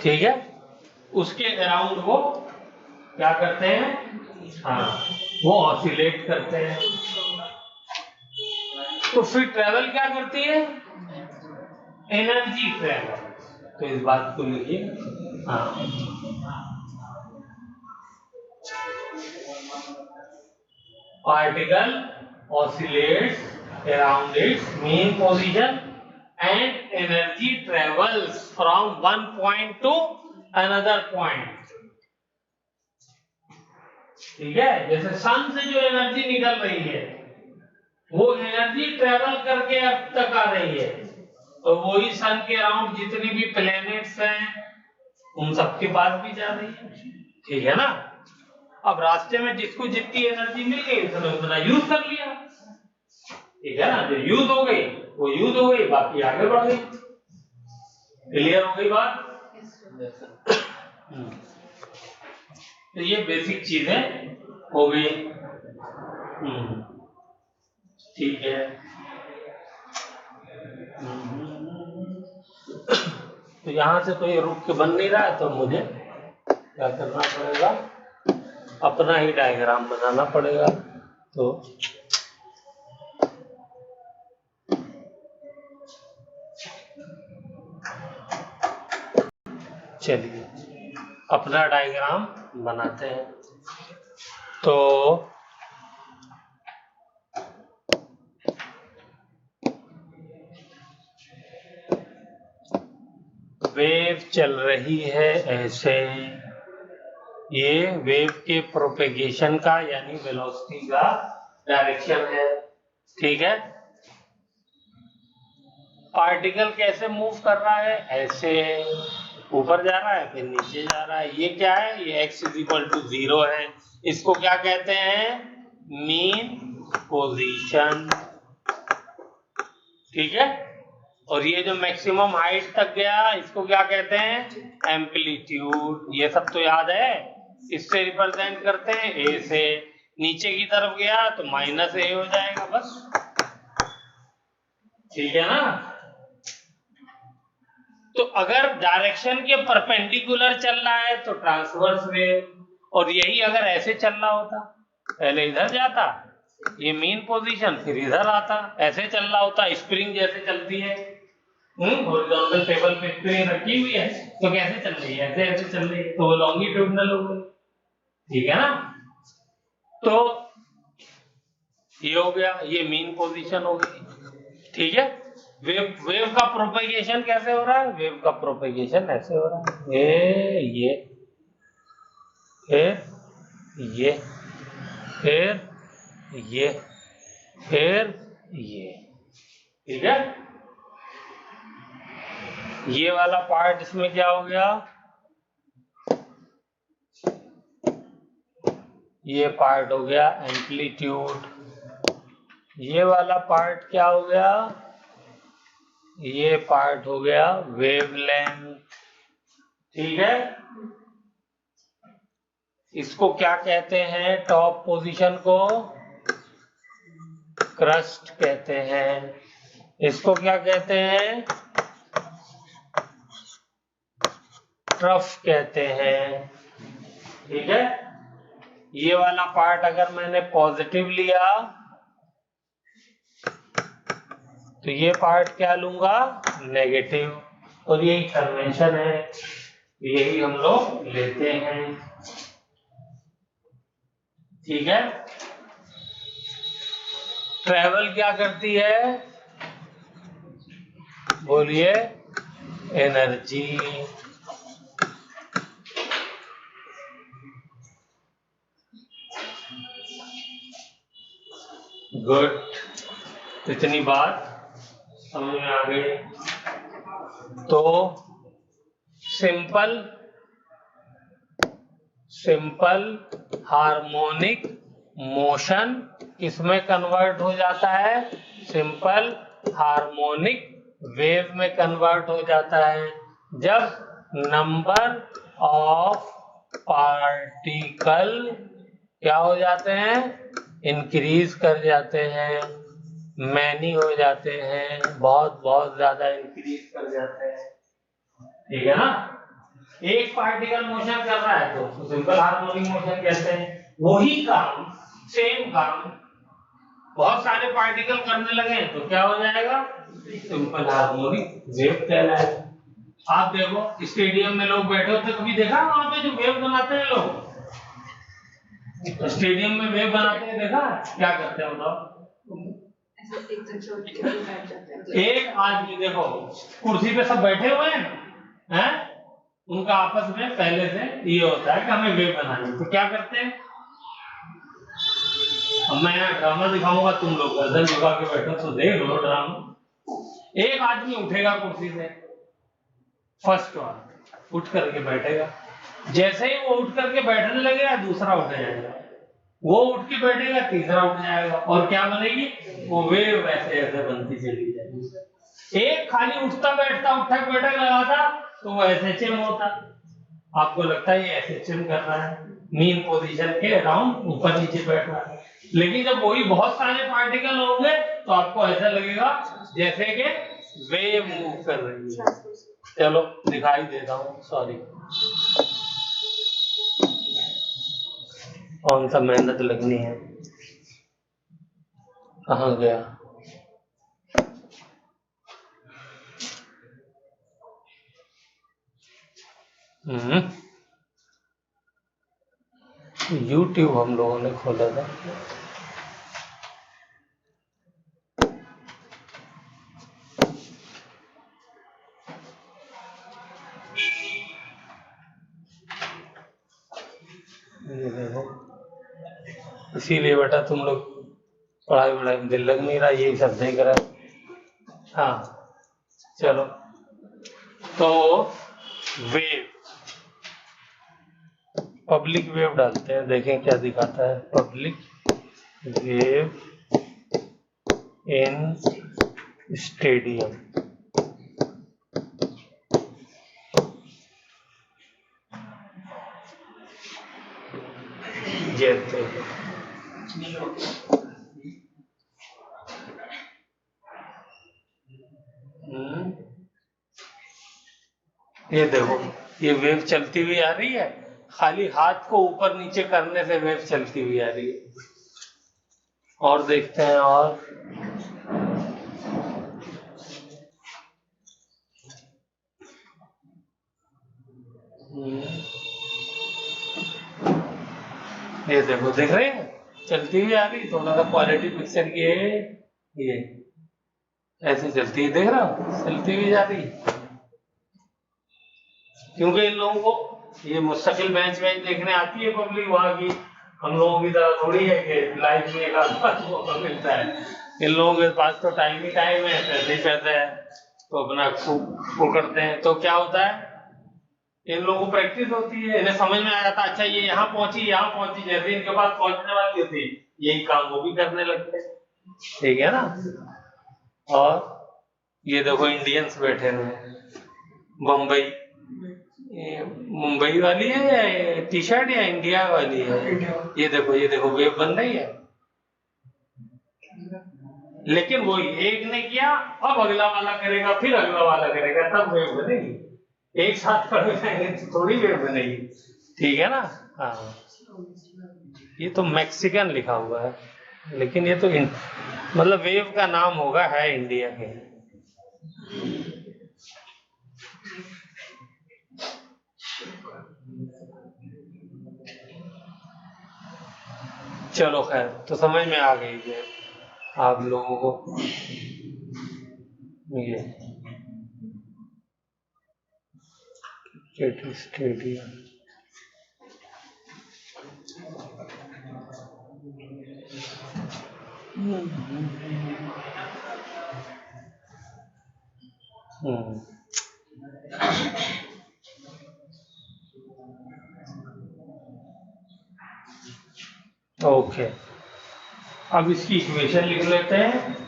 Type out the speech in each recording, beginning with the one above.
ठीक है, उसके अराउंड वो क्या करते हैं, हाँ वो ऑसिलेट करते हैं। तो फिर ट्रेवल क्या करती है, एनर्जी ट्रेवल। तो इस बात को लिखिए, हाँ particle oscillates around its mean position and energy travels from one point to another point। ठीक है, जैसे सन से जो एनर्जी निकल रही है वो एनर्जी ट्रेवल करके अब तक आ रही है, तो वही सन के अराउंड जितनी भी प्लैनेट्स हैं उन सबके पास भी जा रही है। ठीक है ना, अब रास्ते में जिसको जितनी एनर्जी मिल गई उसने उतना यूज कर लिया। ठीक है ना, जो यूज हो गई वो यूज हो गई, बाकी आगे बढ़ गई। क्लियर हो गई बात? तो ये बेसिक चीजें हो गई। ठीक है, तो यहां से तो ये रुक के बन नहीं रहा है, तो मुझे क्या करना पड़ेगा, अपना ही डायग्राम बनाना पड़ेगा। तो चलिए अपना डायग्राम बनाते हैं। तो वेव चल रही है ऐसे, ये वेव के प्रोपेगेशन का यानी वेलोसिटी का डायरेक्शन है। ठीक है, पार्टिकल कैसे मूव कर रहा है, ऐसे ऊपर जा रहा है फिर नीचे जा रहा है। ये क्या है, ये x = 0 है। इसको क्या कहते हैं, मीन पोजीशन। ठीक है, और ये जो मैक्सिमम हाइट तक गया इसको क्या कहते हैं, एम्पलीट्यूड। ये सब तो याद है, इससे रिप्रेजेंट करते हैं ए से। नीचे की तरफ गया तो -a हो जाएगा बस। ठीक है ना, तो अगर डायरेक्शन के परपेंडिकुलर चल रहा है तो ट्रांसवर्स वेव, और यही अगर ऐसे चल रहा होता, पहले इधर जाता ये मीन पोजीशन, फिर इधर आता, ऐसे चल रहा होता, स्प्रिंग जैसे चलती है, हॉरिजॉन्टल टेबल पे स्प्रिंग रखी हुई है तो कैसे चल रही है, ऐसे ऐसे चल रही है, तो वो लॉन्गिट्यूडनल हो गई। ठीक है ना, तो ये हो गया, ये मीन पोजीशन हो गई। ठीक है, वेव का प्रोपेगेशन कैसे हो रहा है, वेव का प्रोपेगेशन ऐसे हो रहा है, ये फिर ये फिर ये फिर ये। ठीक है, ये वाला पार्ट इसमें क्या हो गया, ये पार्ट हो गया एम्पलीट्यूड। ये वाला पार्ट क्या हो गया, ये पार्ट हो गया वेवलेंथ। ठीक है, इसको क्या कहते हैं, टॉप पोजीशन को क्रस्ट कहते हैं। इसको क्या कहते हैं, ट्रफ कहते हैं। ठीक है, ये वाला पार्ट अगर मैंने पॉजिटिव लिया तो ये पार्ट क्या लूंगा, नेगेटिव, और यही कन्वेंशन है, यही हम लोग लेते हैं। ठीक है, ट्रेवल क्या करती है, बोलिए, एनर्जी। गुड, इतनी बात समझ में आ गई। तो सिंपल हार्मोनिक मोशन किसमें कन्वर्ट हो जाता है, सिंपल हार्मोनिक वेव में कन्वर्ट हो जाता है, जब नंबर ऑफ पार्टिकल क्या हो जाते हैं, इंक्रीज कर जाते हैं, मैनी हो जाते हैं, बहुत बहुत ज्यादा इंक्रीज कर जाते हैं। ठीक है ना, एक पार्टिकल मोशन कर रहा है तो उसको सिंपल हार्मोनिक मोशन कहते हैं। वही काम, सेम काम बहुत सारे पार्टिकल करने लगे तो क्या हो जाएगा? सिंपल हार्मोनिक वेव कहलाएगा। आप देखो स्टेडियम में लोग बैठे होते, कभी देखा वहां पे जो वेव बनाते हैं लोग? स्टेडियम में वेव बनाते हैं, देखा? क्या करते हैं बताओ? एक आदमी देखो कुर्सी पे सब बैठे हुए हैं, उनका आपस में पहले से ये होता है कि हमें वेव बनानी है, तो क्या करते हैं? अब मैं यहाँ ड्रामा दिखाऊंगा, तुम लोग गर्दन झुका के बैठो तो देख लो ड्रामा। एक आदमी उठेगा कुर्सी से, फर्स्ट वन उठ करके बैठेगा, जैसे ही वो उठ करके बैठने लगेगा दूसरा उठ जाएगा, वो उठ के बैठेगा तीसरा उठ जाएगा, और क्या बनेगी? वो वेव ऐसे ऐसे बनती चली जाएगी। एक खाली उठता बैठता उठक बैठक लगाता तो वो एसएचएम होता। आपको लगता है ये एसएचएम कर रहा है, मीन पोजीशन के अराउंड ऊपर नीचे बैठ रहा है, लेकिन जब वही बहुत सारे पार्टिकल होंगे तो आपको ऐसा लगेगा जैसे कि वेव मूव कर रही है। चलो दिखाई देता हूँ, सॉरी कौन सा मेहनत लगनी है, कहाँ गया? YouTube हम लोगों ने खोला था। ये देखो, इसीलिए बेटा तुम लोग पढ़ाई वढ़ाई में दिल लग नहीं रहा, यही सब देख रहा है। हाँ चलो, तो वेव, पब्लिक वेव डालते हैं, देखें क्या दिखाता है। पब्लिक वेव इन स्टेडियम, ये देखो ये वेव चलती हुई आ रही है, खाली हाथ को ऊपर नीचे करने से वेव चलती हुई आ रही है। और देखते हैं, और ये देखो, देख रहे हैं चलती हुई आ रही। थोड़ा सा क्वालिटी पिक्चर की है, ये ऐसे चलती है, देख रहा हूँ चलती हुई जा रही। क्योंकि इन लोगों को ये मुस्तकिल मैच देखने आती है पब्लिक वहां की, हम लोगों की तरह थोड़ी है कि लाइफ में एक आसपास मौका मिलता है। इन लोगों के पास तो टाइम ही टाइम है, पैसे ही पैसे है, तो अपना खूब करते हैं। तो क्या होता है, इन लोगों को प्रैक्टिस होती है, इन्हें समझ में आ जाता है, अच्छा ये यहाँ पहुंची यहाँ पहुंची, जैसे इनके पास पहुंचने वाली होती यही काम वो भी करने लगते हैं, ठीक है ना। और ये देखो इंडियंस बैठे हुए हैं, मुंबई वाली है या टी शर्ट या इंडिया वाली है, ये देखो वेव बन रही है। लेकिन वही एक ने किया, अब अगला वाला करेगा, फिर अगला वाला करेगा, तब वेव बनेगी। एक साथ कर जाएंगे तो थोड़ी वेव बनेगी, ठीक है ना। हाँ, ये तो मैक्सिकन लिखा हुआ है, लेकिन ये तो मतलब वेव का नाम होगा, है इंडिया के। चलो खैर, तो समझ में आ गई है आप लोगों को ये क्रिकेट स्टेडियम। ओके, अब इसकी इक्वेशन लिख लेते हैं।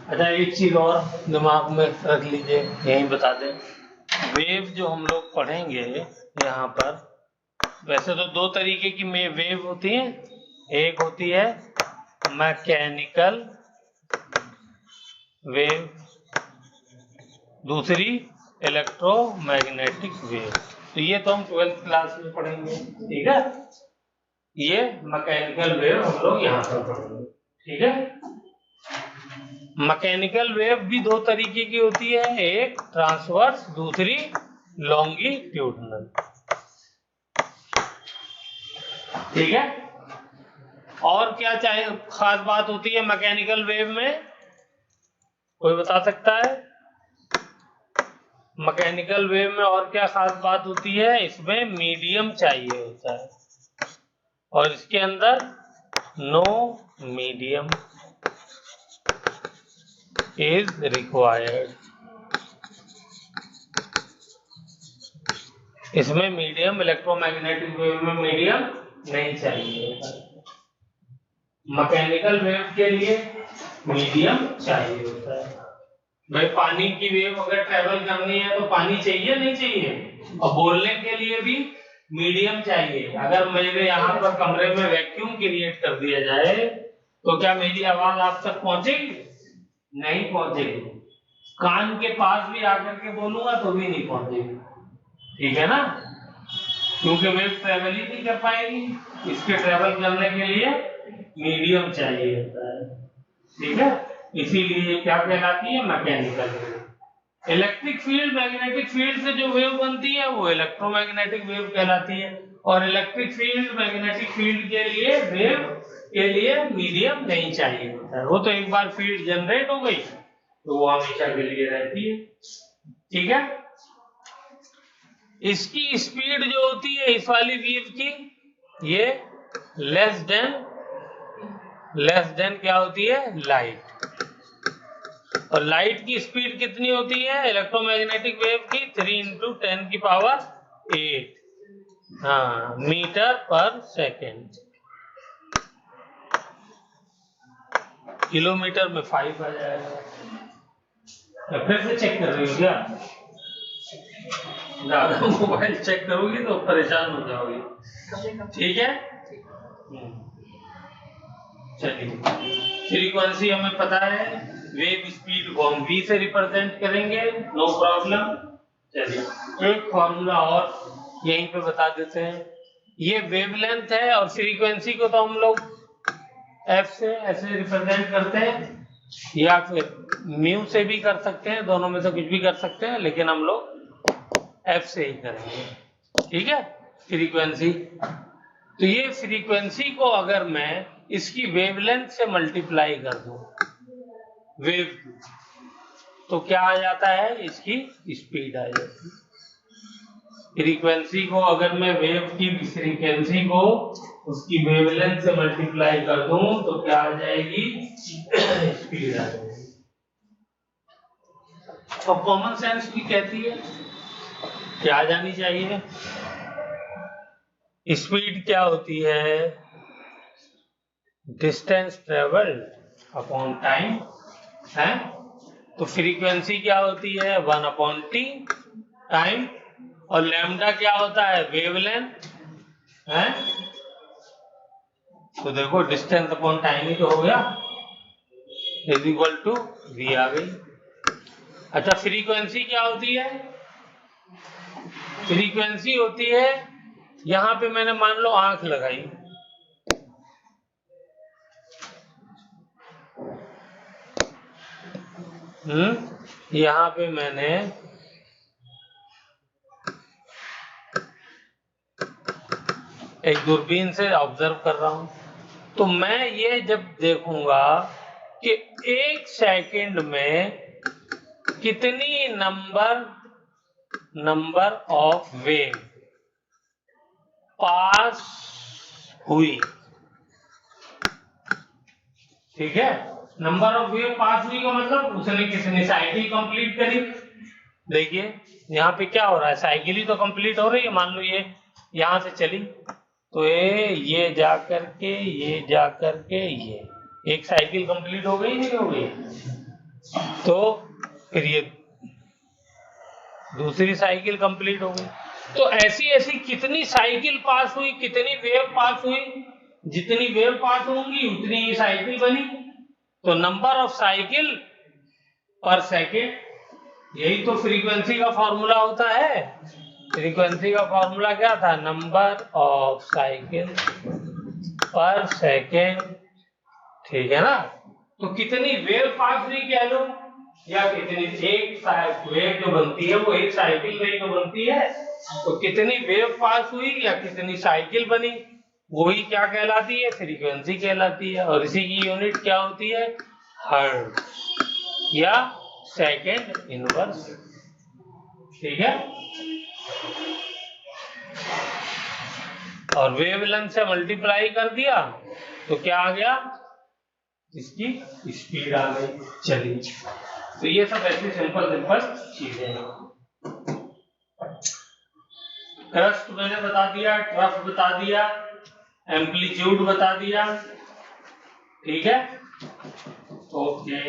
अच्छा, एक चीज और दिमाग में रख लीजिए, यहीं बता दें, वेव जो हम लोग पढ़ेंगे यहाँ पर वैसे तो दो तरीके की वेव होती है, एक होती है मैकेनिकल वेव, दूसरी इलेक्ट्रोमैग्नेटिक वेव। तो ये तो हम 12th क्लास में पढ़ेंगे, ठीक है। ये मैकेनिकल वेव हम लोग यहाँ पर पढ़ेंगे, ठीक है। मैकेनिकल वेव भी दो तरीके की होती है, एक ट्रांसवर्स, दूसरी लॉन्गिट्यूडनल, ठीक है। और क्या चाहे खास बात होती है मैकेनिकल वेव में, कोई बता सकता है? मैकेनिकल वेव में और क्या खास बात होती है? इसमें मीडियम चाहिए होता है और इसके अंदर नो मीडियम इज रिक्वायर्ड। इसमें मीडियम, इलेक्ट्रोमैग्नेटिक वेव में मीडियम नहीं चाहिए होता है। मैकेनिकल वेव के लिए मीडियम चाहिए होता है। भाई पानी की वेव अगर ट्रेवल करनी है तो पानी चाहिए नहीं चाहिए? और बोलने के लिए भी मीडियम चाहिए। अगर मेरे यहाँ पर कमरे में वैक्यूम क्रिएट कर दिया जाए तो क्या मेरी आवाज आप तक पहुंचेगी? नहीं पहुंचेगी। कान के पास भी आकर के बोलूंगा तो भी नहीं पहुंचेगी, ठीक है ना, क्योंकि वेव ट्रेवल ही नहीं कर पाएगी। इसके ट्रेवल करने के लिए मीडियम चाहिए होता है, ठीक है। इसीलिए क्या कहलाती है? Mechanical wave. Electric field, magnetic field से जो वेव बनती है वो इलेक्ट्रोमैग्नेटिक वेव कहलाती है। और इलेक्ट्रिक फील्ड, मैग्नेटिक फील्ड के लिए वेव के लिए मीडियम नहीं चाहिए होता है। वो तो एक बार फील्ड जनरेट हो गई तो वो हमेशा के लिए रहती है, ठीक है। इसकी स्पीड जो होती है इस वाली वेव की, ये लेस देन क्या होती है? लाइट। और लाइट की स्पीड कितनी होती है इलेक्ट्रोमैग्नेटिक वेव की? 3 × 10⁸ मीटर पर सेकेंड। किलोमीटर में 5 आ जाएगा। तो फिर से चेक कर रही हो क्या? ज्यादा मोबाइल चेक करोगी तो परेशान हो जाओगी, ठीक है। चलिए, फ्रीक्वेंसी हमें पता है, वेव स्पीड को हम v से रिप्रेजेंट करेंगे, नो प्रॉब्लम। चलिए एक फॉर्मूला और यहीं पे बता देते हैं। ये वेवलेंथ है और फ्रीक्वेंसी को तो हम लोग f से ऐसे रिप्रेजेंट करते हैं, या फिर म्यू से भी कर सकते हैं, दोनों में से कुछ भी कर सकते हैं, लेकिन हम लोग f से ही करेंगे, ठीक है। फ्रीक्वेंसी, तो ये फ्रीक्वेंसी को अगर मैं इसकी वेवलेंथ से मल्टीप्लाई कर दूं वेव, तो क्या आ जाता है? इसकी स्पीड आ जाती है। फ्रीक्वेंसी को अगर मैं वेव की फ्रीक्वेंसी को उसकी वेवलेंथ से मल्टीप्लाई कर दूं तो क्या आ जाएगी? स्पीड आ जाएगी। तो कॉमन सेंस भी कहती है क्या आ जानी चाहिए? स्पीड क्या होती है? डिस्टेंस ट्रेवल्ड अपॉन टाइम है। तो फ्रीक्वेंसी क्या होती है? 1/t time. और लैम्डा क्या होता है? वेवलेंथ है। तो देखो डिस्टेंस अपॉन टाइम ही तो हो गया, इज इक्वल टू v आ गई। अच्छा, फ्रीक्वेंसी क्या होती है? फ्रीक्वेंसी होती है, यहां पे मैंने मान लो आंख लगाई, यहां पे मैंने एक दूरबीन से ऑब्जर्व कर रहा हूं, तो मैं ये जब देखूंगा कि 1 सेकंड में कितनी नंबर ऑफ वेव पास हुई, ठीक है। नंबर ऑफ वेव पास हुई का मतलब उसने कितनी साइकिल कंप्लीट करी। देखिए यहाँ पे क्या हो रहा है? साइकिल ही तो कंप्लीट हो रही है। मान लो ये यहां से चली तो ये जा करके ये एक साइकिल कंप्लीट हो गई, नहीं हो गई? तो फिर ये दूसरी साइकिल कंप्लीट हो गई। तो ऐसी ऐसी कितनी साइकिल पास हुई, कितनी वेव पास हुई, जितनी वेव पास होंगी उतनी ही साइकिल बनी। तो नंबर ऑफ साइकिल पर सेकेंड, यही तो फ्रीक्वेंसी का फॉर्मूला होता है। फ्रीक्वेंसी का फॉर्मूला क्या था? नंबर ऑफ साइकिल पर सेकेंड, ठीक है ना। तो कितनी वेव पास हुई कह लो, या कितनी एक वेव जो बनती है वो एक साइकिल में तो बनती है, तो कितनी वेव पास हुई या कितनी साइकिल बनी, वही क्या कहलाती है? फ्रीक्वेंसी कहलाती है। और इसी की यूनिट क्या होती है? हर्ट्ज या सेकेंड इनवर्स, ठीक है। और वेवलेंथ से मल्टीप्लाई कर दिया तो क्या आ गया? इसकी स्पीड आ गई। चलिए, तो ये सब ऐसी सिंपल सिंपल चीजें हैं। क्रस्ट मैंने बता दिया, ट्रफ बता दिया, एम्पलीट्यूड बता दिया, ठीक है। ओके,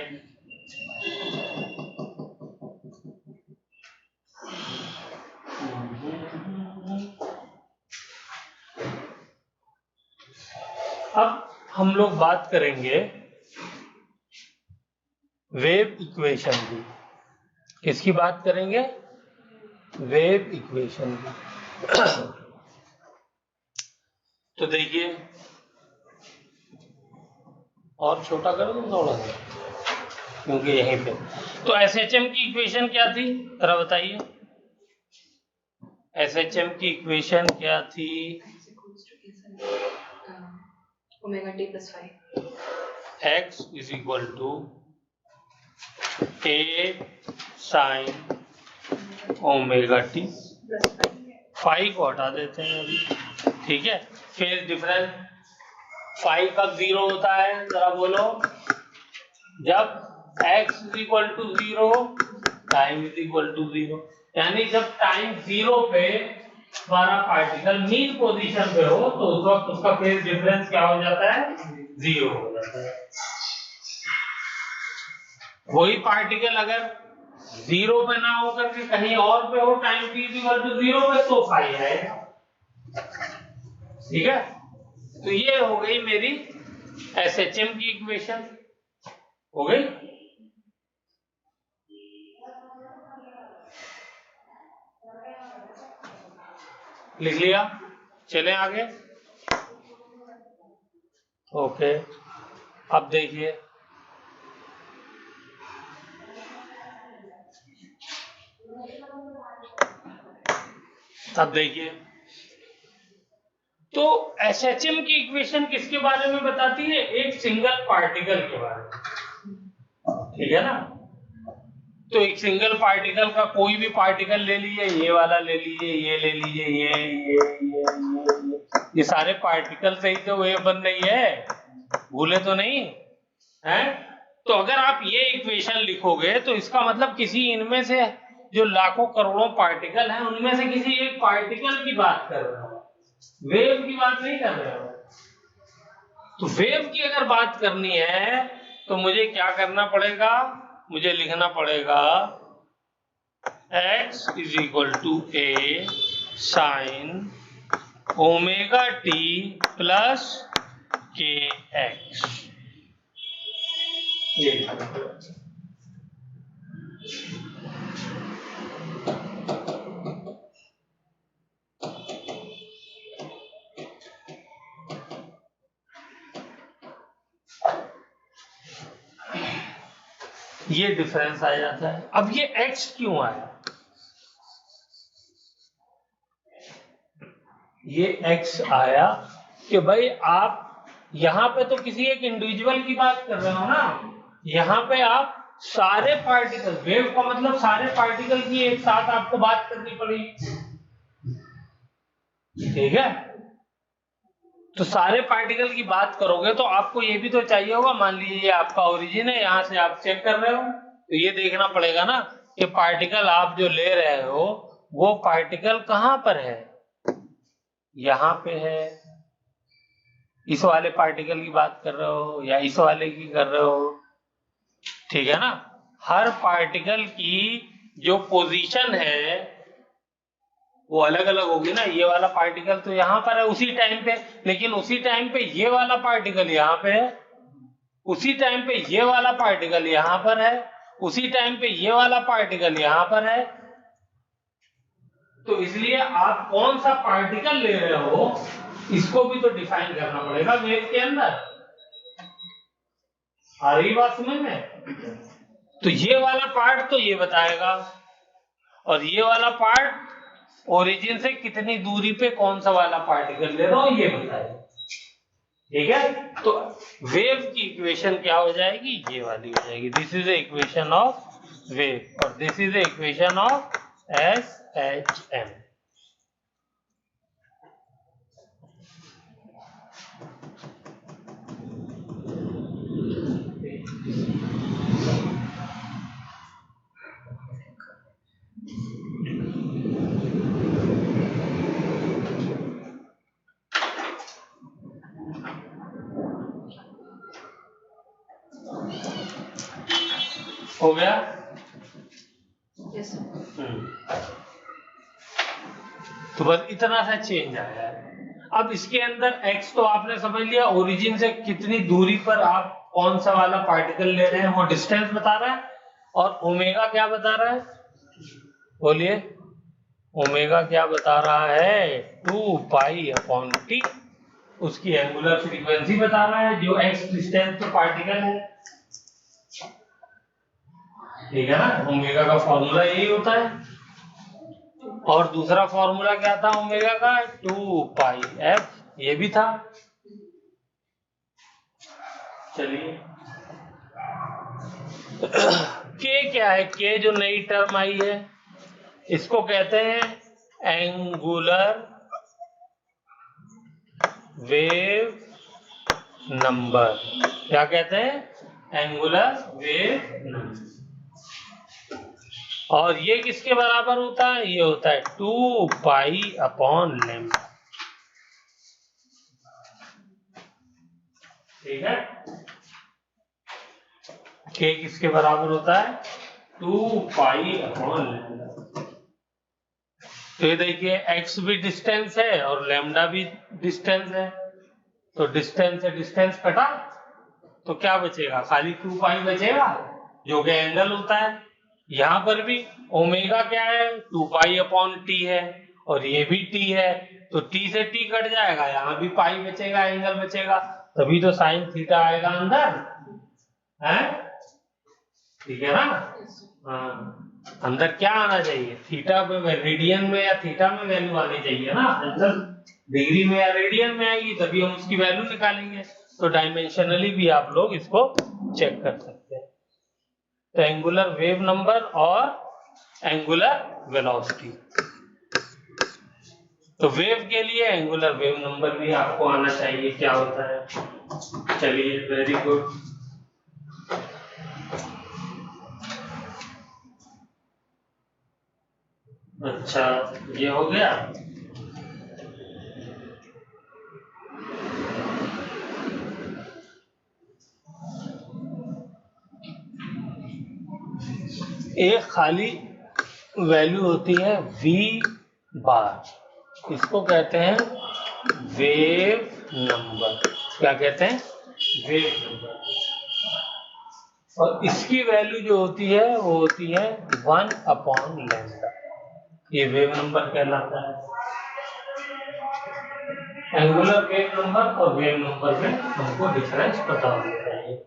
अब हम लोग बात करेंगे वेव इक्वेशन की। किसकी बात करेंगे? वेव इक्वेशन की। तो देखिए, और छोटा कर दूं थोड़ा सा, क्योंकि यहीं पे। तो एसएचएम की इक्वेशन क्या थी, जरा बताइए। एसएचएम की इक्वेशन क्या थी? Omega T plus 5, x is equal to A sine omega T plus 5। 5 को हटा देते हैं अभी, ठीक है। फेज डिफरेंस 5 कब जीरो होता है, जरा बोलो? जब x is equal to 0, time is equal to 0। यानी जब टाइम 0 पे हमारा पार्टिकल मीन पोजीशन पे हो तो उस वक्त उसका फेज डिफरेंस क्या हो जाता है? 0 हो जाता है। वही पार्टिकल अगर 0 पे ना होकर के कहीं और पे हो, टाइम t इक्वल टू 0 पे, तो 5 आएगा, ठीक है। तो ये हो गई मेरी एसएचएम की इक्वेशन, हो गई। लिख लिया, चलें आगे। ओके, अब देखिए, अब देखिए, तो एसएचएम की इक्वेशन किसके बारे में बताती है? एक सिंगल पार्टिकल के बारे में, ठीक है ना। तो एक सिंगल पार्टिकल का कोई भी पार्टिकल ले लीजिए, ये वाला ले लीजिए, ये ले लीजिए, ये सारे पार्टिकल से ही तो वेव बन रही है, भूले तो नहीं हैं? तो अगर आप ये इक्वेशन लिखोगे तो इसका मतलब किसी इनमें से जो लाखों करोड़ों पार्टिकल हैं उनमें से किसी एक पार्टिकल की बात कर रहे हो, वेव की बात नहीं कर रहे हो। तो वेव की अगर बात करनी है तो मुझे क्या करना पड़ेगा? मुझे लिखना पड़ेगा x is equal to A sine omega T plus के एक्स। ये डिफरेंस आ जाता है। अब ये x क्यों आया? ये x आया कि भाई आप यहां पे तो किसी एक इंडिविजुअल की बात कर रहे हो ना, यहां पे आप सारे पार्टिकल, वेव का मतलब सारे पार्टिकल की एक साथ आपको बात करनी पड़ेगी, ठीक है। तो सारे पार्टिकल की बात करोगे तो आपको ये भी तो चाहिए होगा, मान लीजिए ये आपका ओरिजिन है, यहां से आप चेक कर रहे हो, तो ये देखना पड़ेगा ना कि पार्टिकल आप जो ले रहे हो वो पार्टिकल कहां पर है, यहां पे है। इस वाले पार्टिकल की बात कर रहे हो या इस वाले की कर रहे हो, ठीक है ना। हर पार्टिकल की जो पोजीशन है वो अलग अलग होगी ना, ये वाला पार्टिकल तो यहाँ पर है उसी टाइम पे, लेकिन उसी टाइम पे ये वाला पार्टिकल यहाँ पे है, उसी टाइम पे ये वाला पार्टिकल यहाँ पर है, उसी टाइम पे ये वाला पार्टिकल यहाँ पर है। तो इसलिए आप कौन सा पार्टिकल ले रहे हो इसको भी तो डिफाइन करना पड़ेगा वेव के अंदर। आ रही बात समझ में? तो ये वाला पार्ट तो ये बताएगा, और ये वाला पार्ट ओरिजिन से कितनी दूरी पे कौन सा वाला पार्टिकल ले रहा हूं ये बताएगा। ठीक है, तो वेव की इक्वेशन क्या हो जाएगी, ये वाली हो जाएगी। This is the equation of wave और this is the equation of SHM। हो गया? Yes, sir. तो बस इतना सा चेंज आया है। अब इसके अंदर x तो आपने समझ लिया, ओरिजिन से कितनी दूरी पर आप कौन सा वाला पार्टिकल ले रहे हैं वो डिस्टेंस बता रहा है, और ओमेगा क्या बता रहा है, बोलिए ओमेगा क्या बता रहा है, 2π/t। उसकी एंगुलर फ्रीक्वेंसी बता रहा है जो x डिस्टेंस पे पार्टिकल है। ठीक है ना, ओमेगा का फॉर्मूला यही होता है। और दूसरा फॉर्मूला क्या था ओमेगा का, 2πf, ये भी था। चलिए k क्या है, k जो नई टर्म आई है इसको कहते हैं एंगुलर वेव नंबर। क्या कहते हैं, एंगुलर वेव नंबर। और ये किसके बराबर होता है, ये होता है 2π/λ। ठीक है, k किसके बराबर होता है, 2π/λ। तो ये देखिए x भी डिस्टेंस है और लैम्डा भी डिस्टेंस है, तो डिस्टेंस से डिस्टेंस कटा तो क्या बचेगा, खाली 2π बचेगा जो कि एंगल होता है। यहां पर भी ओमेगा क्या है, 2π/t है, और ये भी t है, तो t से t कट जाएगा, यहाँ भी पाई बचेगा, एंगल बचेगा, तभी तो साइन थीटा आएगा अंदर है। ठीक है ना, हाँ, अंदर क्या आना चाहिए, थीटा में, रेडियन में या थीटा में वैल्यू आनी चाहिए ना, अंदर डिग्री में या रेडियन में आएगी तभी हम उसकी वैल्यू निकालेंगे। तो डायमेंशनली भी आप लोग इसको चेक कर सकते हैं। तो एंगुलर वेव नंबर और एंगुलर वेलोसिटी, तो वेव के लिए एंगुलर वेव नंबर भी आपको आना चाहिए क्या होता है। चलिए, वेरी गुड। अच्छा, ये हो गया। एक खाली वैल्यू होती है v बार, इसको कहते हैं वेव नंबर। क्या कहते हैं, वेव नंबर। और इसकी वैल्यू जो होती है वो होती है 1/λ। ये वेव नंबर कहलाता है। एंगुलर वेव नंबर और वेव नंबर में हमको डिफरेंस पता होना चाहिए।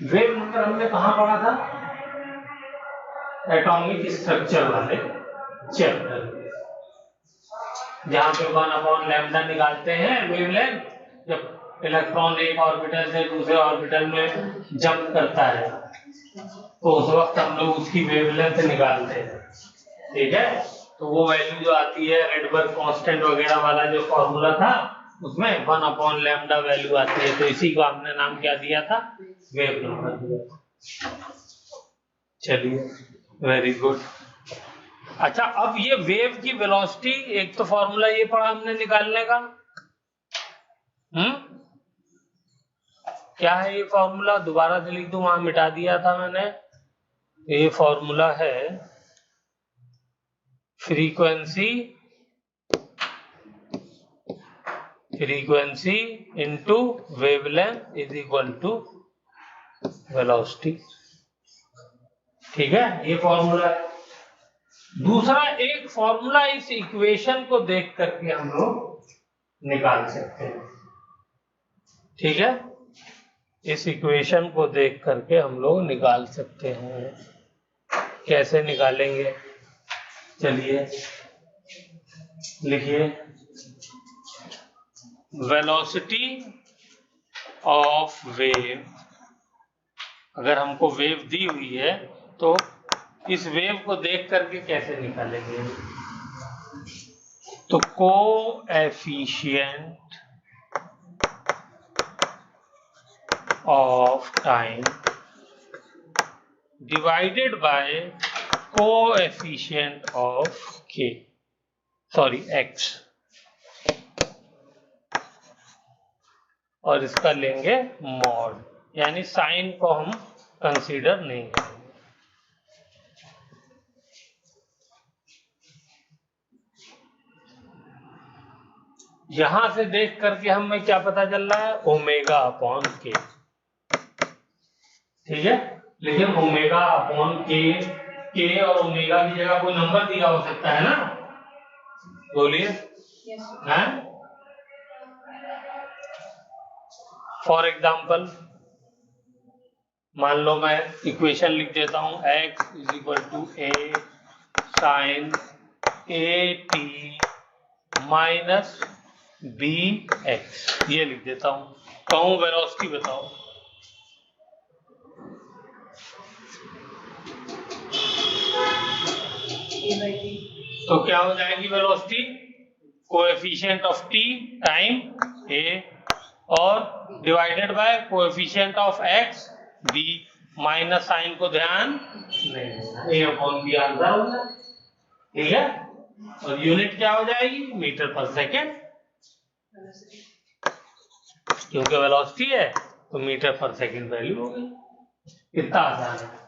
वेव नंबर हमने कहाँ पढ़ा था, एटॉमिक स्ट्रक्चर वाले चैप्टर, जहां पे 1/λ निकालते हैं वेवलेंथ, जब इलेक्ट्रॉन एक ऑर्बिटल से दूसरे ऑर्बिटल में जंप करता है तो उस वक्त हम लोग उसकी वेवलेंथ निकालते हैं। ठीक है, तो वो वैल्यू जो आती है रेडबर्ग कांस्टेंट वगैरह वाला जो फॉर्मूला था उसमें 1/λ वैल्यू आती है, तो इसी को हमने नाम क्या दिया था, वेव नंबर दिया। चलिए, वेरी गुड। अच्छा, अब ये वेव की वेलोसिटी, एक तो फॉर्मूला ये पढ़ा हमने निकालने का, क्या है ये फॉर्मूला? दोबारा से लिख दूं, वहां मिटा दिया था मैंने। ये फॉर्मूला है frequency into wavelength is equal to velocity. ठीक है, ये फॉर्मूला है। दूसरा एक फॉर्मूला इस इक्वेशन को देख करके हम लोग निकाल सकते हैं। ठीक है, इस इक्वेशन को देख करके हम लोग निकाल सकते हैं। कैसे निकालेंगे? चलिए लिखिए, वेलोसिटी ऑफ वेव, अगर हमको वेव दी हुई है तो इस वेव को देख करके कैसे निकालेंगे? तो coefficient of time divided by coefficient of x, और इसका लेंगे मॉड, यानी साइन को हम कंसीडर नहीं करेंगे। यहां से देख करके हमें क्या पता चल रहा है? ओमेगा अपॉन के। ठीक है, लेकिन ओमेगा अपॉन के और ओमेगा की जगह कोई नंबर दिया हो सकता है ना? बोलिए। हैं? फॉर एग्जाम्पल मान लो मैं इक्वेशन लिख देता हूं, x is equal to A sign A T minus B x, ये लिख देता हूं। कहूं वेलोसिटी बताओ। तो क्या हो जाएगी velocity? Coefficient of T time A और divided by coefficient of X B, minus sine को ध्यान नहीं, ए अपॉन बी आंसर हो जाए। ठीक है, और यूनिट क्या हो जाएगी? मीटर पर सेकेंड, क्योंकि वेलोसिटी है तो मीटर पर सेकेंड वैल्यू हो गई। कितना आसान है।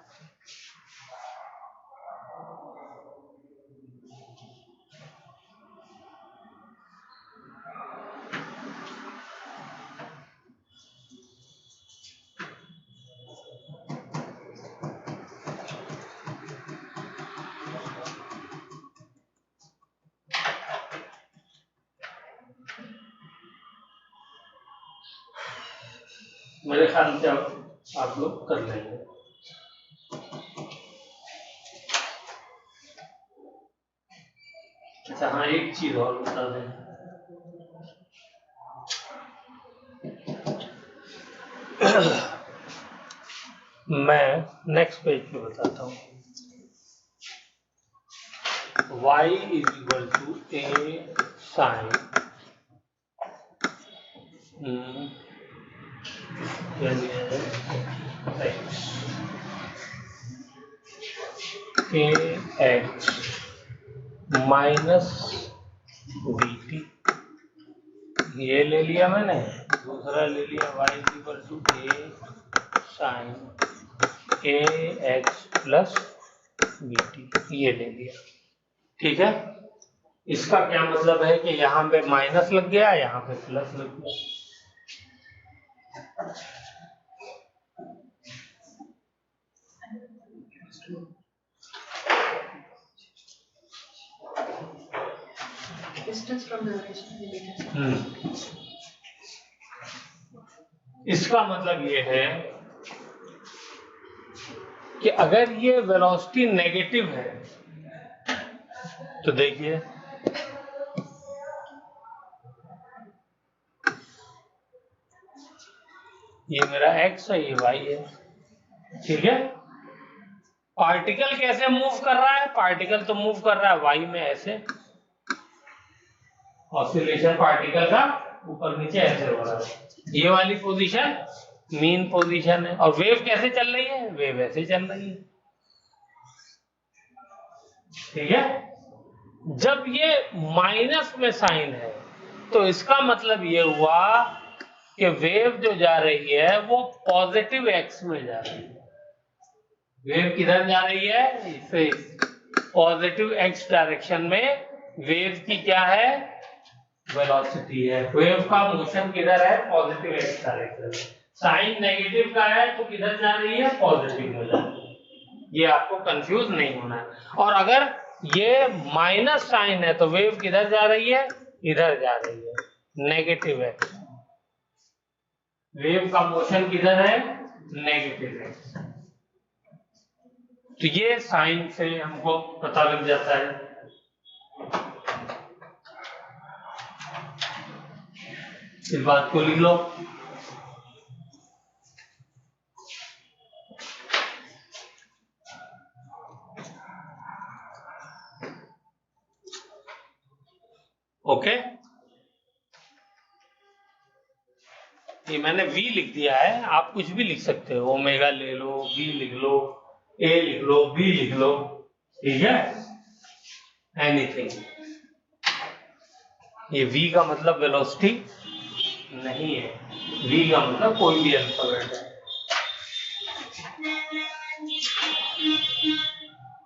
मेरे ख्याल से आप लोग कर लेंगे। अच्छा हाँ, एक चीज और बता दें, मैं नेक्स्ट पेज पे बताता हूँ। y is equal to A sign के एक्स माइनस वी टी, ये ले लिया मैंने। दूसरा ले लिया y is equal to A sign A x plus we T, ये ले लिया। ठीक है, इसका क्या मतलब है कि यहाँ पे माइनस लग गया, यहाँ पे प्लस लग गया। Distance from the location. इसका मतलब ये है कि अगर ये वेलोसिटी नेगेटिव है तो देखिए ये मेरा x है, ये y है। ठीक है, पार्टिकल कैसे मूव कर रहा है? पार्टिकल तो मूव कर रहा है y में ऐसे, ऑसिलेशन पार्टिकल का ऊपर नीचे ऐसे हो रहा है। ये वाली पोजीशन मीन पोजीशन है। और वेव कैसे चल रही है? वेव ऐसे चल रही है। ठीक है। जब ये माइनस में साइन है तो इसका मतलब ये हुआ कि वेव जो जा रही है वो पॉजिटिव एक्स में जा रही है। वेव किधर जा रही है? इसे पॉजिटिव एक्स डायरेक्शन में वेव की क्या है? वेलोसिटी है। वेव का मोशन किधर है? पॉजिटिव एक्स डायरेक्शन में। साइन नेगेटिव का है तो किधर जा रही है? पॉजिटिव में जा रही है। ये आपको कंफ्यूज नहीं होना है। और अगर ये माइनस साइन है तो वेव किधर जा रही है? इधर जा रही है, नेगेटिव एक्स। वेव का मोशन किधर है? Negative x. तो ये साइन से हमको पता लग जाता है। इस बात को लिख लो। ओके, ये मैंने v लिख दिया है, आप कुछ भी लिख सकते हो। ओमेगा ले लो, v लिख लो, a लिख लो, b लिख लो, ठीक है, एनीथिंग। ये v का मतलब वेलोसिटी नहीं है, v का मतलब कोई भी अल्फाबेट है।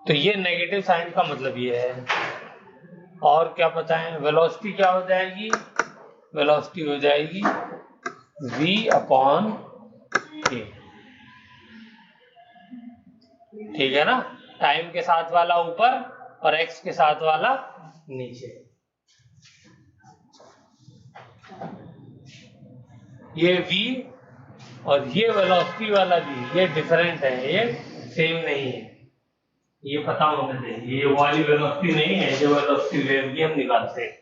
तो ये नेगेटिव साइन का मतलब ये है। और क्या पता है? वेलोसिटी क्या हो जाएगी? वेलोसिटी हो जाएगी v अपॉन a, ठीक है ना। टाइम के साथ वाला ऊपर और x के साथ वाला नीचे। ये v और ये वेलोसिटी वाला v, ये डिफरेंट है, ये सेम नहीं है, ये पता होना चाहिए। ये वाली वेलोसिटी नहीं है, जो वेलोसिटी वेव की हम निकालते हैं।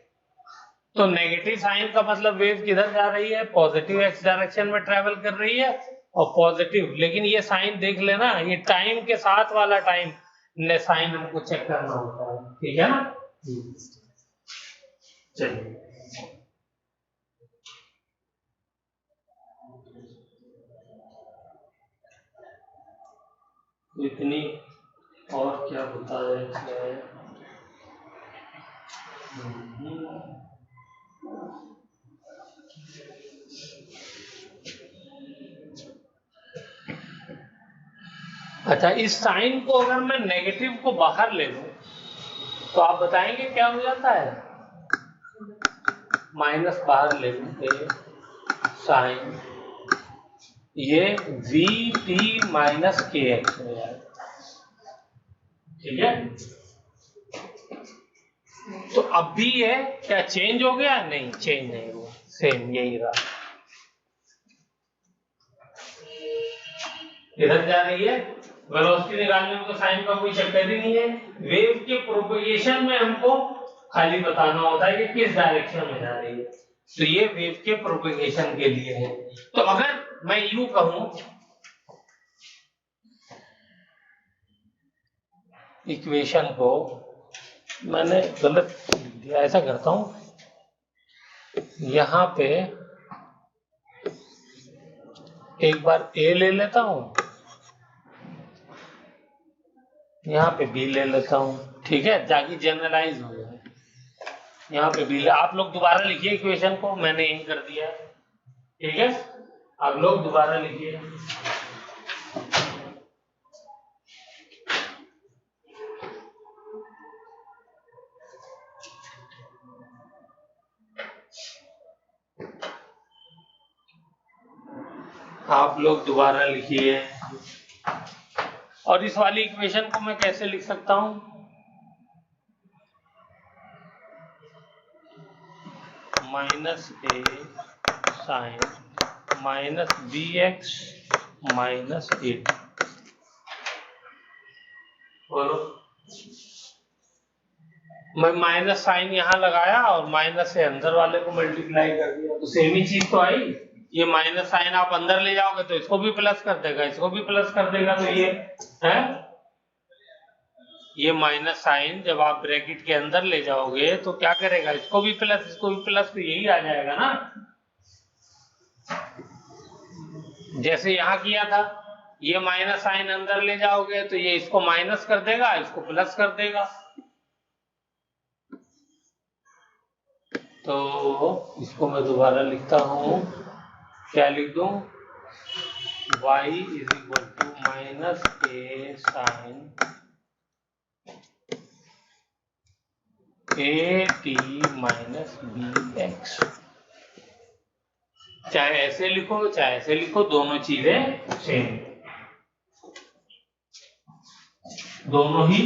तो नेगेटिव साइन का मतलब वेव किधर जा रही है? पॉजिटिव एक्स डायरेक्शन में ट्रेवल कर रही है और पॉजिटिव। लेकिन ये साइन देख लेना, ये टाइम के साथ वाला टाइम ने साइन हमको चेक करना होता है, ठीक है ना। चलिए, इतनी और क्या बता रहे हैं? अच्छा, इस साइन को अगर मैं नेगेटिव को बाहर ले लूं तो आप बताएंगे क्या हो जाता है? माइनस बाहर ले लेते साइन, ये वी टी माइनस के एक्स हो जाएगा, ठीक है। तो अब भी ये क्या चेंज हो गया? नहीं, चेंज नहीं हुआ, सेम यही रहा। इधर जा रही है, वेलोसिटी निकालने में तो साइन का कोई चक्कर ही नहीं है। वेव के प्रोपगेशन में हमको खाली बताना होता है कि किस डायरेक्शन में जा रही है। तो ये वेव के प्रोपगेशन के लिए है। तो अगर मैं यूं कहूं, इक्वेशन को मैंने गलत लिख दिया, ऐसा करता हूं, यहां पे एक बार ए ले लेता हूं, यहाँ पे बी ले लेता हूँ, ठीक है, ताकि जनरलाइज हो जाए। यहाँ पे बी, आप लोग दोबारा लिखिए इक्वेशन को, मैंने यही कर दिया, ठीक है। आप लोग दोबारा लिखिए। आप लोग दोबारा लिखिए। और इस वाली इक्वेशन को मैं कैसे लिख सकता हूँ? Minus A sine minus B X minus A, बोलो। मैं माइनस साइन यहाँ लगाया और माइनस से अंदर वाले को मल्टीप्लाई कर दिया, तो सेम ही चीज तो आई। ये माइनस साइन आप अंदर ले जाओगे तो इसको भी प्लस कर देगा, इसको भी प्लस कर देगा। तो ये है, ये माइनस साइन जब आप ब्रैकेट के अंदर ले जाओगे तो क्या करेगा? इसको भी प्लस, इसको भी प्लस, तो यही आ जाएगा ना, जैसे यहाँ किया था। ये माइनस साइन अंदर ले जाओगे तो ये इसको माइनस कर देगा, इसको प्लस कर देगा। तो इसको मैं दोबारा लिखता हूँ, क्या लिख दूं, y is equal to minus A sign A T minus B x. चाहे ऐसे लिखो चाहे ऐसे लिखो, दोनों चीजें सेम, दोनों ही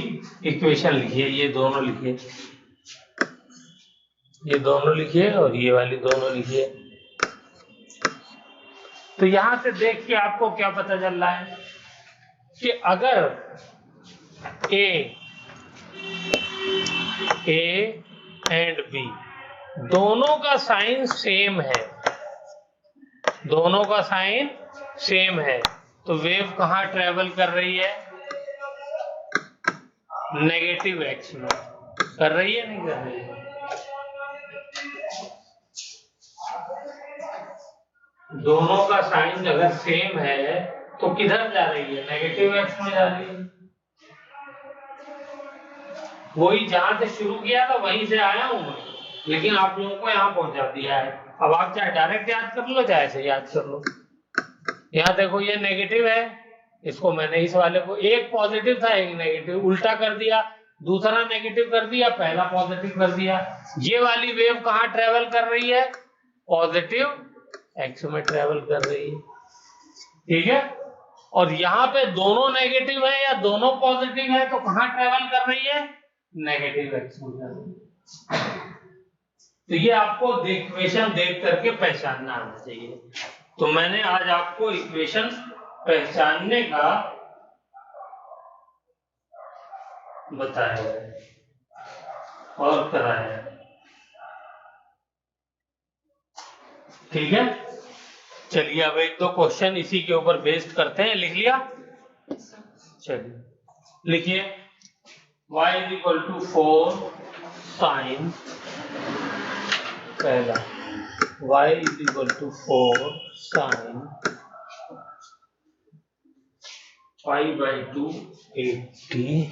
इक्वेशन लिखिए, ये दोनों लिखिए, ये दोनों लिखिए और ये वाली दोनों लिखिए। तो यहां से देख के आपको क्या पता चल रहा है कि अगर ए एंड बी दोनों का साइन सेम है, दोनों का साइन सेम है, तो वेव कहां ट्रेवल कर रही है, नेगेटिव एक्स में कर रही है, नहीं कर रही है? दोनों का साइन अगर सेम है तो किधर जा रही है, नेगेटिव एक्स में जा रही है। वही जहां से शुरू किया था वहीं से आया हूं मैं, लेकिन आप लोगों को यहाँ पहुंचा दिया है। अब आप चाहे डायरेक्ट याद कर लो चाहे ऐसे याद कर लो। यहाँ देखो ये नेगेटिव है, इसको मैंने इस वाले को, एक पॉजिटिव था एक नेगेटिव, उल्टा कर दिया, दूसरा नेगेटिव कर दिया, पहला पॉजिटिव कर दिया। ये वाली वेव कहाँ ट्रेवल कर रही है, पॉजिटिव एक्स में ट्रेवल कर रही है, ठीक है। और यहाँ पे दोनों नेगेटिव है या दोनों पॉजिटिव है, तो कहाँ ट्रेवल कर रही है, नेगेटिव एक्स में कर रही है। तो ये आपको इक्वेशन देख करके पहचानना आना चाहिए। तो मैंने आज आपको इक्वेशन पहचानने का बताया है और कराया है, ठीक है। चलिए अब एक दो क्वेश्चन इसी के ऊपर बेस्ड करते हैं। लिख लिया, चलिए लिखिए, y is equal to 4 sign, पहला y is equal to 4 sine pi by 2 80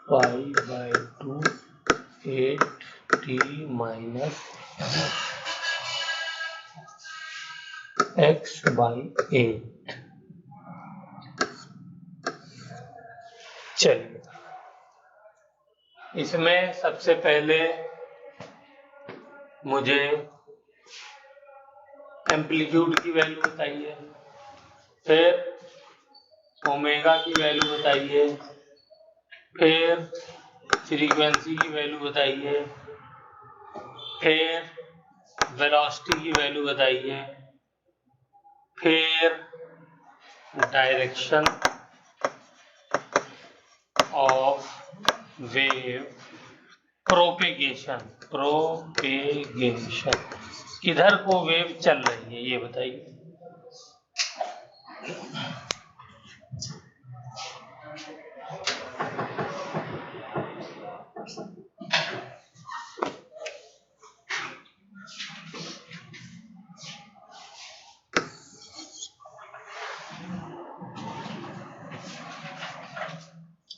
pi by 2 8t minus x by 8। चलिए इसमें सबसे पहले मुझे एम्पलीट्यूड की वैल्यू बताइए, फिर ओमेगा की वैल्यू बताइए, फिर फ्रीक्वेंसी की वैल्यू बताइए, फिर वेलोसिटी की वैल्यू बताइए, फिर डायरेक्शन ऑफ वेव प्रोपेगेशन, किधर को वेव चल रही है ये बताइए।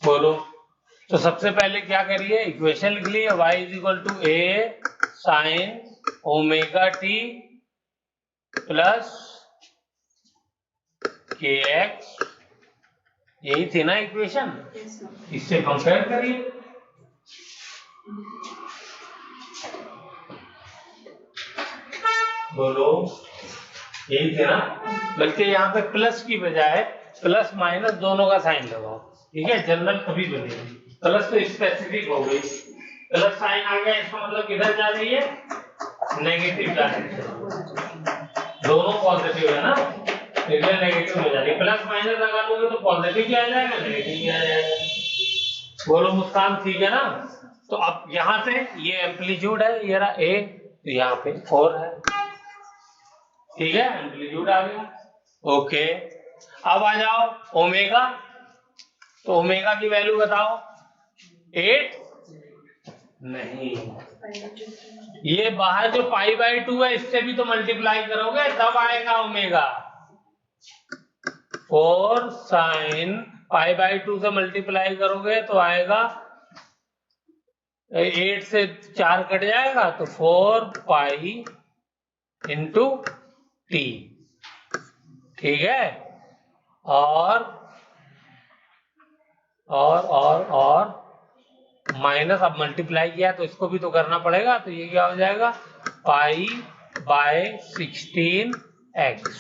बोलो। तो सबसे पहले क्या करिए, इक्वेशन लिख लिए, y is equal to A sine omega T plus के एक्स, यही थी ना इक्वेशन, इससे कंपेयर करिए। बोलो, यही थे ना, बल्कि यहाँ पे प्लस की बजाय प्लस माइनस दोनों का साइन लगाओ, ठीक है, जनरल कभी बनेगी। प्लस तो स्पेसिफिक हो गई, प्लस साइन आ गया, इसका मतलब किधर जा रही है, नेगेटिव जा रही है, दोनों पॉजिटिव है ना, इसलिए नेगेटिव हो जा रही है। प्लस माइनस लगा लोगे तो पॉजिटिव क्या आ जाएगा, नेगेटिव क्या आ जाएगा। बोलो मुस्कान, ठीक है ना। तो अब यहाँ से ये एम्पलीट्यूड है, ये रहा ए, तो यहाँ पे 4 है, ठीक है, एम्पलीट्यूड आ गया, ओके। अब आ जाओ ओमेगा, तो ओमेगा की वैल्यू बताओ, 8 नहीं, ये बाहर जो पाई बाई 2 है इससे भी तो मल्टीप्लाई करोगे तब आएगा ओमेगा। 4 साइन पाई बाई 2 से मल्टीप्लाई करोगे तो आएगा 8 से 4 कट जाएगा तो 4 पाई इंटू टी, ठीक है। और माइनस, अब मल्टीप्लाई किया तो इसको भी तो करना पड़ेगा, तो ये क्या हो जाएगा, पाई बाय 16x,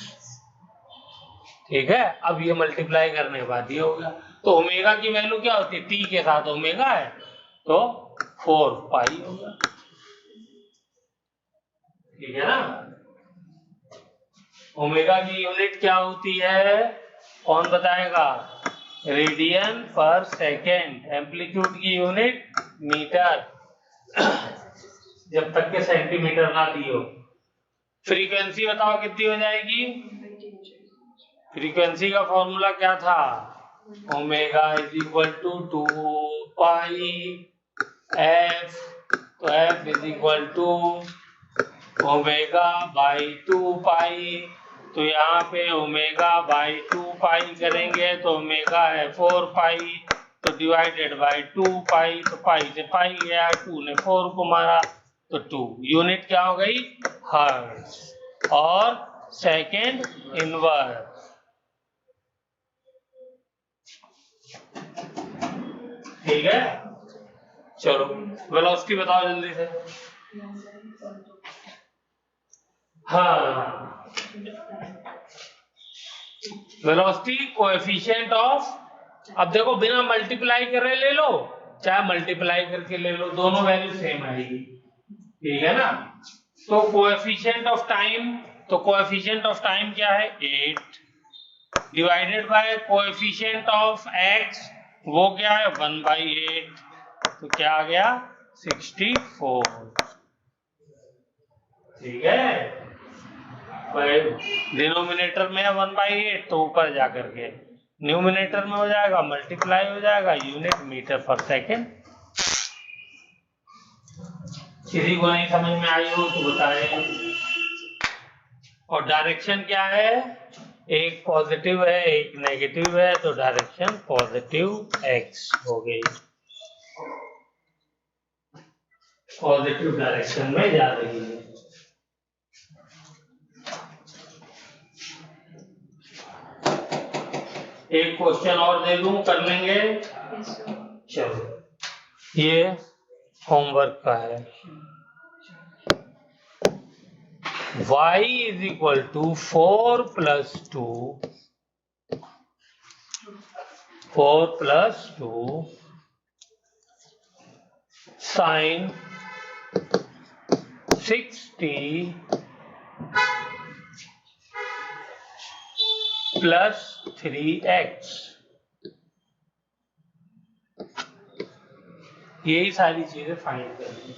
ठीक है। अब ये मल्टीप्लाई करने के बाद ये होगा, तो ओमेगा की वैल्यू क्या होती है, टी के साथ ओमेगा है तो 4 पाई होगा, ठीक है ना। ओमेगा की यूनिट क्या होती है, कौन बताएगा, रेडियन पर सेकेंड। एम्पलीट्यूड की यूनिट मीटर, जब तक के सेंटीमीटर ना दी हो। फ्रीक्वेंसी बताओ कितनी हो जाएगी, फ्रीक्वेंसी का फॉर्मूला क्या था, omega is equal to 2 pi F, तो F is equal to omega by 2 pi, तो यहाँ पे ओमेगा बाई 2 पाई करेंगे तो ओमेगा है 4 पाई, तो डिवाइडेड बाई 2 पाई, तो पाई से पाई गया, 2 ने 4 को मारा तो 2, यूनिट क्या हो गई, हर्ट्ज, और सेकेंड इनवर्स, ठीक है। चलो वेलोसिटी बताओ जल्दी से। हाँ, वेलोसिटी कोएफिशिएंट ऑफ, अब देखो बिना मल्टीप्लाई करे ले लो चाहे मल्टीप्लाई करके ले लो, दोनों वैल्यू सेम आएगी, ठीक है ना। तो कोएफिशिएंट ऑफ टाइम, तो कोएफिशिएंट ऑफ टाइम क्या है 8 divided by coefficient of x, वो क्या है 1/8, तो क्या आ गया 64, ठीक है। डिनोमिनेटर में है 1/8 तो ऊपर जाकर के न्यूमिनेटर में हो जाएगा, मल्टीप्लाई हो जाएगा, यूनिट मीटर पर सेकेंड। किसी को नहीं समझ में आई हो तो बताए। और डायरेक्शन क्या है, एक पॉजिटिव है एक नेगेटिव है, तो डायरेक्शन पॉजिटिव एक्स हो गई, पॉजिटिव डायरेक्शन में जा रही है। एक क्वेश्चन और दे दूं, कर लेंगे, चलो ये होमवर्क का है। y is equal to 4 plus 2 sign 60 plus 3x, यही सारी चीजें फाइंड करनी है।